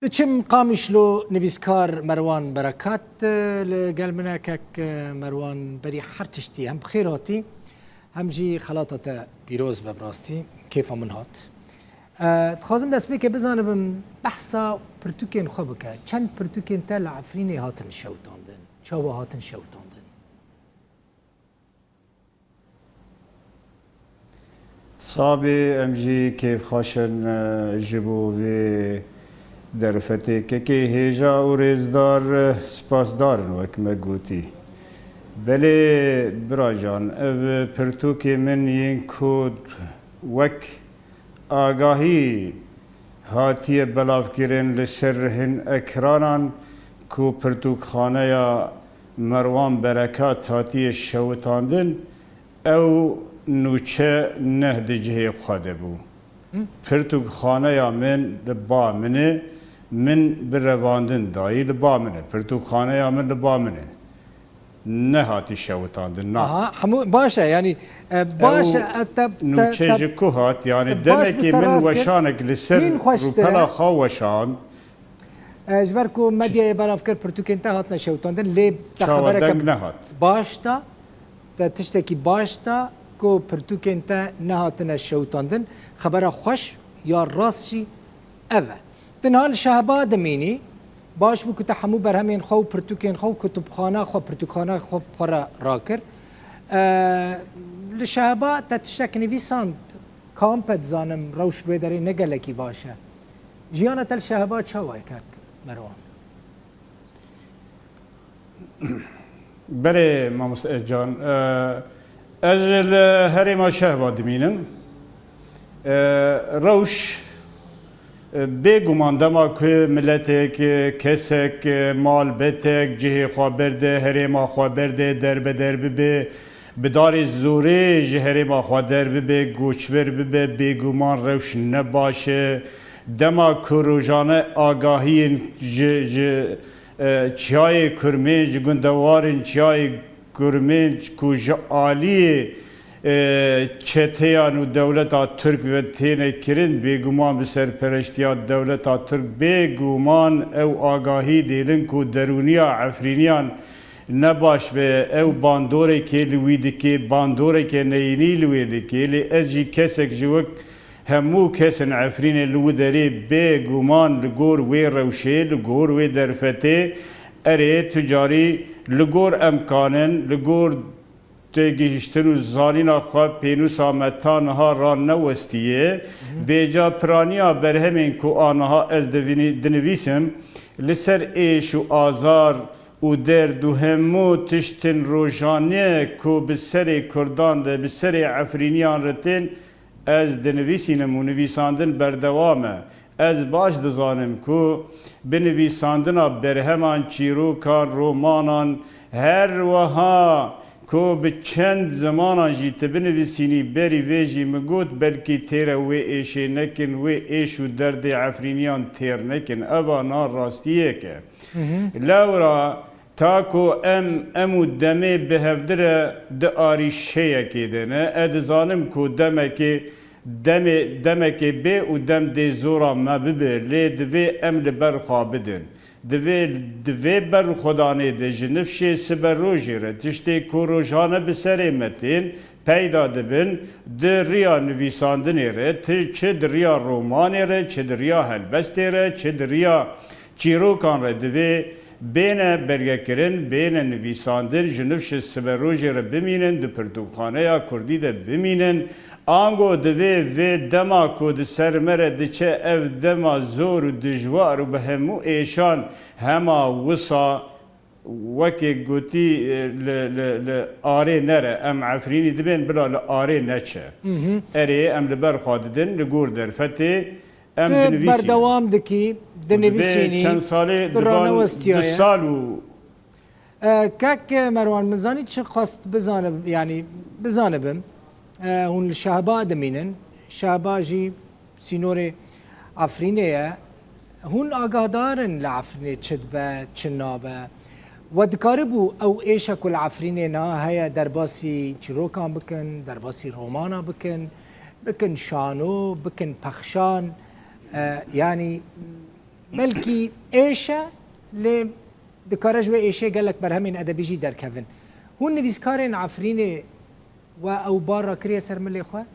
چم قامشلو نویسکار مروان برکات لگل مناکک مروان بری هر تشتی هم بخیر هاتی هم جی خلاطت پیروز ببراستی کیف من هات تخوازم دست بی که بزنم بحثا پرتوکین خواه بکه چند پرتوکین تا لعفرینی هاتن شوتاندن چاوا هاتن شوتاندن صابي امجي كيف خاشن جبو في درفتي كي هيجا ورزدار سپاسدار وك مگوتي بلي براجان اف پرتوكي من ينكود وك آگاهی هاتی بلاف گیرن لسرهن اکرانان کو پرتوک خانه یا مروان برکات هاتی شوتاندن او نوچه نهد جهه خواده بو پرتوک خانه یا من لبا منه من برواندن دایی لبا منه پرتوک خانه یا من لبا منه نه هاتی شوتاندن نه همو باشه یعنی باشه نوچه جکو هات یعنی دمکی من وشانک لسر روپلا خوا وشان اجبر کو مدیا بلاف کر پرتوکین تا هات نشوتاندن لیب چاودنگ نهات باشتا تا تشتکی باشتا کو پرتوکین تا نهاتن شوتاندن خبر خوش یا راسشی اوه تنها الشهبا دمینی باش بو که تحمو برهمین خو پرتوکین خو کتبخانه خو پرتوکخانه خو خورا راکر لشهبا تا تشتک نویساند کامپت زانم روش بداری نگلکی باشه جیانه تل شهبا چاوای کک مروان بله ماموس جان اجل هرما شهبا دمینم روش بگمان دما که ملتک کسک مال بتک جهه خوابرده هرما خوابرده درب به بدار زوری جهرما خوادر به گوچبر به بگمان روش نباشه دما کروجانه آگاهی چای کرمنج گندوارن چای کرمنج کوج عالی چتیان و دولت ترک و تینه کرن بگمان به سرپرشتیات دولت ترک بگمان او آگاهی دیلن کو درونیا عفرینیان نباش به او باندوره که لویده که باندوره که نینی لویده که لی ازی کسک جوک همو کسن عفرین لودری بگمان لگور وی روشه لگور وی درفته اره تجاری لگور امکانن لگور تگیشتن و زانین خواه پینوس آمتان ها را نوستیه ویجا پرانیا برهمین که آنها از دنویسم لسر ایش و آزار و درد و همو تشتن روژانه که بسر کردان ده بسر عفرینیان رتین از دنویسینم و نویساندن بردوامه از باش دزانم که بنویساندن برهمان چیروکان رومانان هر وها که به چند زمانان جیت بنویسینی بری ویجی مگود بلکی تیره و ایشه نکن و ایش و درد عفرینیان تیر نکن ابا نار راستیه که لورا تاکو امو دمه بهفدره ده آریشه که دنه ادزانم که دمه که به و دم ده زورا ما ببر لی دوی ام لبر خوابدن دوی بر خدانه ده جنفشه سبر روژی را تشتی که روژانه بسره متین پیدا دبن ده ریا نویساندنی را چه ده ریا رومانی را چه ده ریا هلبستی را چه ده ریا چیروکان را دوی بین برگه کرن بین نویساندن جنفش سبروجی را بمینن دو پرتوکخانه یا کردی ده بمینن آنگو دوی و دما کود سرمره ده چه اف دما زور و دجوار و به همو ایشان هما وصا وکی گوتی آره نره ام عفرینی دبین بلا لآره نچه اره ام لبر خاددن لگور درفته ام دنویسین بردوام دکی دنویسینی چند ساله دوان دو سال و کک مروان مزانی چه خواست بزانب یعنی بزانبم هون شهبا دمینن شهبا جی سینور عفرینه هون آگاهدارن لعفرینه چد به چنابه و دکاربو او ایشا کل عفرینه نا هیا درباسی چروکان بکن درباسی رومانا بکن شانو بکن پخشان یعنی بلکی ایشه لی دکارج و ایشه گلک بر همین ادبی جی در کفن هون نویسکارین عفرین و او بار را کریه سر ملی خواه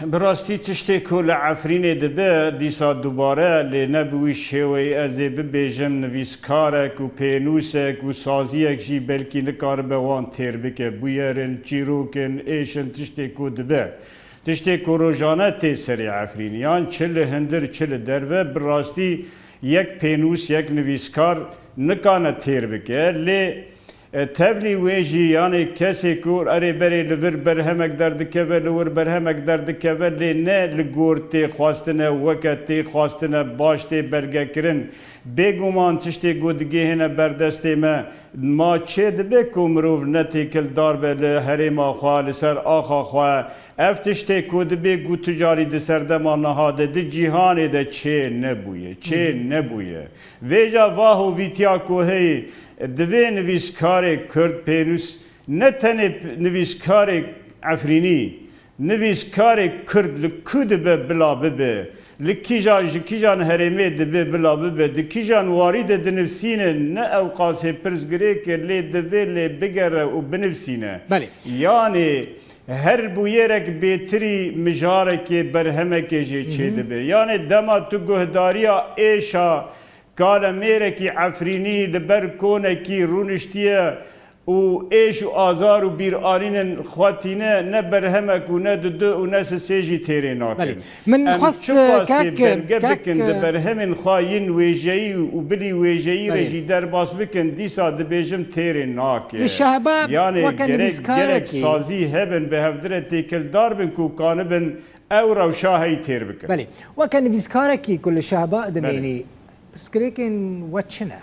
براستی تشتی کل عفرینه دبه دیسا دوباره لی نبوی شوی ازی ببیجم نویسکارک و پینوسک و سازیک جی بلکی نکار بوان تیر بکه بویرن چیروکن ایشن تشتی کو دبه تشتی کو روژانه تی سری عفرینیان چل هندر چل دروه براستی یک پینوس یک نویسکار نکانه تیر بکه لی تبلی ویجی یعنی کسی کور اری بری لور برهمک دردکه لور برهمک دردکه لی نه لگور تی خواستنه وکت تی خواستنه باش تی برگه کرن بگومان تشتی گودگی هنه بردستی ما چه دبه کمروف نتی کل دار به لحریم خواه لسر آخا خواه اف تشتی کودبه گو تجاری ده سردما نهاده ده جیهانی ده چه نبویه چه نبویه ویجا واهو ویتیا کوهی دوی نویسکار کرد پینوس نه تنه نویسکار عفرینی نویسکار کرد لکود به بلا ببه لکیجان هرمه دبه بلا ببه دکیجان وارد دنفسینه نه اوقاس پرزگره که لی دوی لی بگره و بنفسینه بله یعنی هر بویرک بیتری مجاره که برهمه که جه چه دبه یعنی دما تو گهداریا ایشا قال ميركي عفريني لبركونه كي رونشتيه و ايش و ازار و بيرانين خواتينه نه برهمك و نه دو و نه سيجي تيريناكن من خست كاك برهمن خاين ويجي و بلي ويجي رجي در باس بكن ديسا دبيجم تيريناك الشهباء يعني وكان جرك سازي هبن بهفدره تيكل داربن كو كانبن او روشاهي تير بكن بله وكان فيسكاركي كل الشهباء دميني بسكريكن واتشنا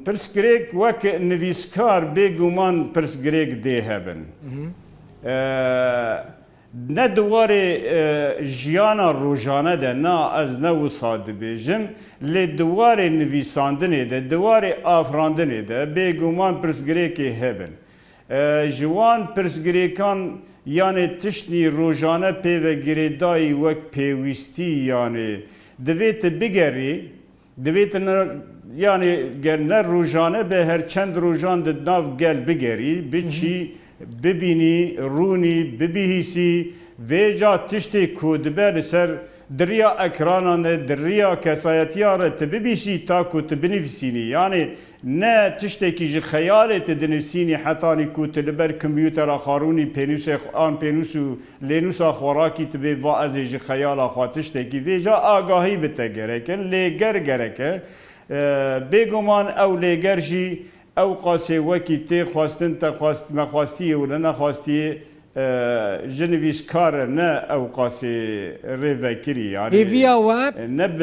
پرسگریک وک نویسکار بگومان پرسگریک دی هبن نه دواره جیانا روزانه ده نه از نه وساد بیجم لی دواره نویساندنه ده دواره آفراندنه ده بگومان پرسگریکی هبن جوان پرسگریکان یعنی تشنی روزانه پیو گریدایی وک پیوستی یعنی دویت بگری دویت yani ne rojane be her çend rojan de nav gel bigeri biçi bibini runi bibihisi veja tişte kudber ser deriya ekranan deriya kesayetiya te bibisi ta kut benefisini yani ne tişte ki ji hayalet denefsini hatani kut liber kompüter akharuni penus an penusu lenusa khoraki te be va az ji hayala khatişte ki veja agahi bite gereken leger gereken بگمان او لگرجی او قاسه وکی تی خواستن تا خواست مخواستی و نه خواستی جنویس کار نه او قاسه ریوکری یعنی هیویا و نب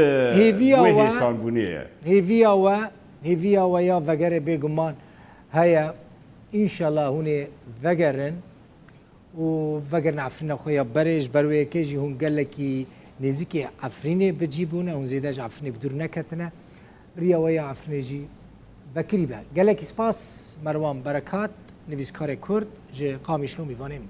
وحسان بونیه هیویا و یا وگره بگمان هیا انشالله هونه وگرن و وگرن عفرین خویا برش بروی کجی هون گلکی نزیکی عفرین بجیبونه هون زیداج عفرین بدور نکتنه رياوية عفرنجي ذكري بها قال لك سباس مروان بركات نفيسكار كرد جي قامي شلومي فانيم